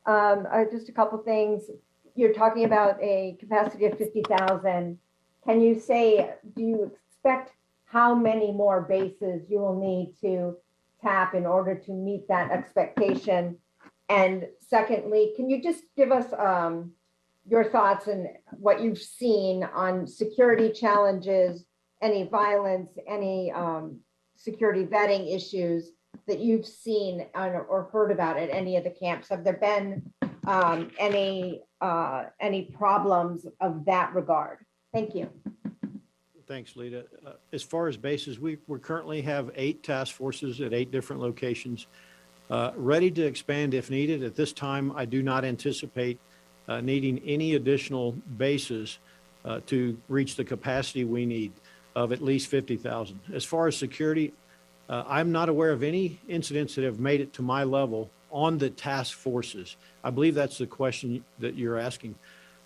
Just a couple things. You're talking about a capacity of 50,000. Can you say, do you expect how many more bases you will need to tap in order to meet that expectation? And secondly, can you just give us your thoughts and what you've seen on security challenges, any violence, any security vetting issues that you've seen or heard about at any of the camps? Have there been any problems of that regard? Thank you. Thanks, Lita. As far as bases, we currently have 8 task forces at 8 different locations, ready to expand if needed. At this time, I do not anticipate needing any additional bases to reach the capacity we need of at least 50,000. As far as security, I'm not aware of any incidents that have made it to my level on the task forces. I believe that's the question that you're asking.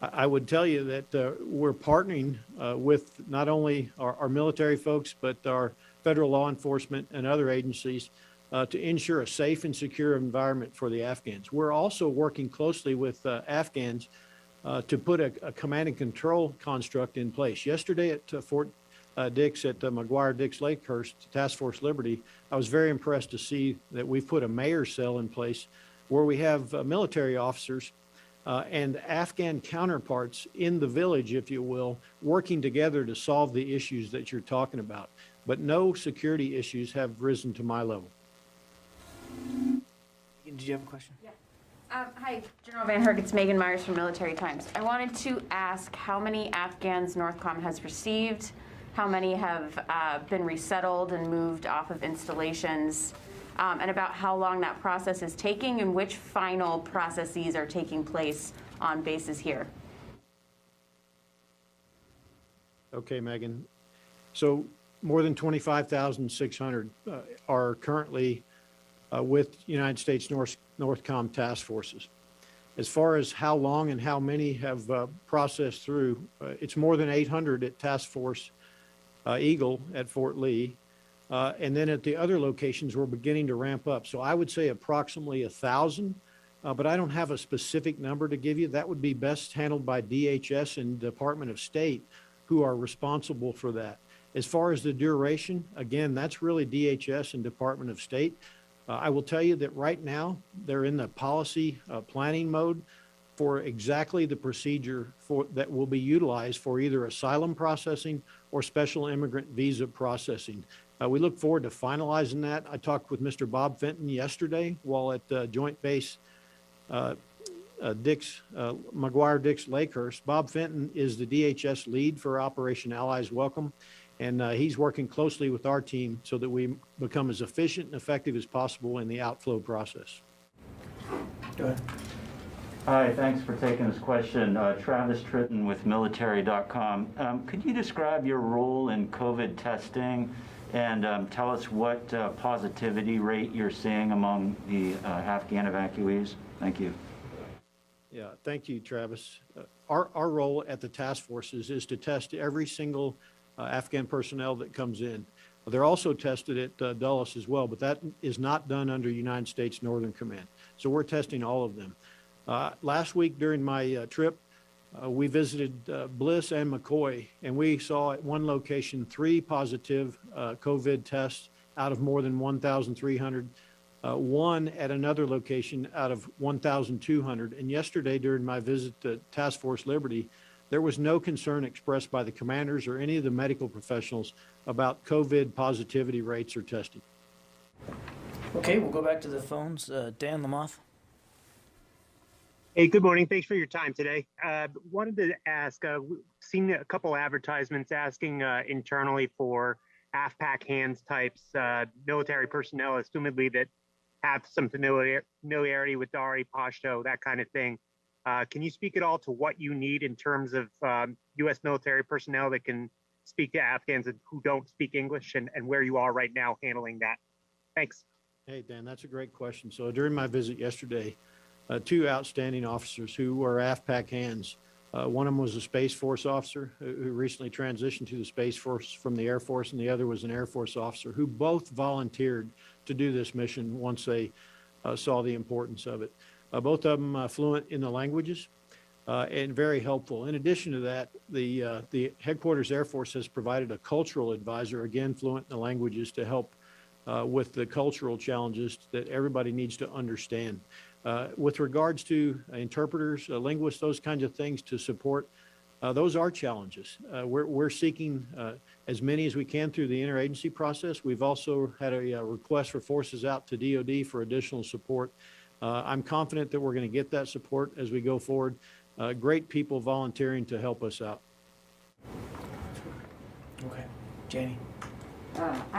I would tell you that we're partnering with not only our military folks, but our federal law enforcement and other agencies to ensure a safe and secure environment for the Afghans. We're also working closely with Afghans to put a command and control construct in place. Yesterday at Fort Dix at McGuire-Dix Lakehurst Task Force Liberty, I was very impressed to see that we've put a mayor's cell in place where we have military officers and Afghan counterparts in the village, if you will, working together to solve the issues that you're talking about. But no security issues have risen to my level. Did you have a question? Yeah. Hi, General VanHerck. It's Megan Myers from Military Times. I wanted to ask how many Afghans NORTHCOM has received, how many have been resettled and moved off of installations, and about how long that process is taking and which final processes are taking place on bases here. Okay, Megan. So more than 25,600 are currently with United States NORTHCOM task forces. As far as how long and how many have processed through, it's more than 800 at Task Force Eagle at Fort Lee. And then at the other locations, we're beginning to ramp up. So I would say approximately 1,000, but I don't have a specific number to give you. That would be best handled by DHS and Department of State, who are responsible for that. As far as the duration, again, that's really DHS and Department of State. I will tell you that right now, they're in the policy planning mode for exactly the procedure that will be utilized for either asylum processing or special immigrant visa processing. We look forward to finalizing that. I talked with Mr. Bob Fenton yesterday while at Joint Base McGuire-Dix Lakehurst. Bob Fenton is the DHS lead for Operation Allies Welcome, and he's working closely with our team so that we become as efficient and effective as possible in the outflow process. Go ahead. Hi, thanks for taking this question. Travis Tritton with military.com. Could you describe your role in COVID testing and tell us what positivity rate you're seeing among the Afghan evacuees? Thank you. Yeah, thank you, Travis. Our role at the task forces is to test every single Afghan personnel that comes in. They're also tested at Dulles as well, but that is not done under United States Northern Command. So we're testing all of them. Last week during my trip, we visited Bliss and McCoy, and we saw at one location 3 positive COVID tests out of more than 1,300, one at another location out of 1,200. And yesterday during my visit to Task Force Liberty, there was no concern expressed by the commanders or any of the medical professionals about COVID positivity rates or testing. Okay, we'll go back to the phones. Dan Lamoth. Hey, good morning. Thanks for your time today. Wanted to ask, we've seen a couple advertisements asking internally for AFPAC hands types, military personnel, assumedly that have some familiarity with Dari, Pashto, that kind of thing. Can you speak at all to what you need in terms of U.S. military personnel that can speak to Afghans who don't speak English, and where you are right now handling that? Thanks. Hey, Dan, that's a great question. So during my visit yesterday, 2 outstanding officers who were AFPAC hands. One of them was a Space Force officer who recently transitioned to the Space Force from the Air Force, and the other was an Air Force officer who both volunteered to do this mission once they saw the importance of it. both of them fluent in the languages. And very helpful. In addition to that, the Headquarters Air Force has provided a cultural advisor, again, fluent in the languages, to help with the cultural challenges that everybody needs to understand. With regards to interpreters, linguists, those kinds of things to support, those are challenges. We're seeking as many as we can through the interagency process. We've also had a request for forces out to DoD for additional support. I'm confident that we're going to get that support as we go forward. Great people volunteering to help us out. Okay, Janie.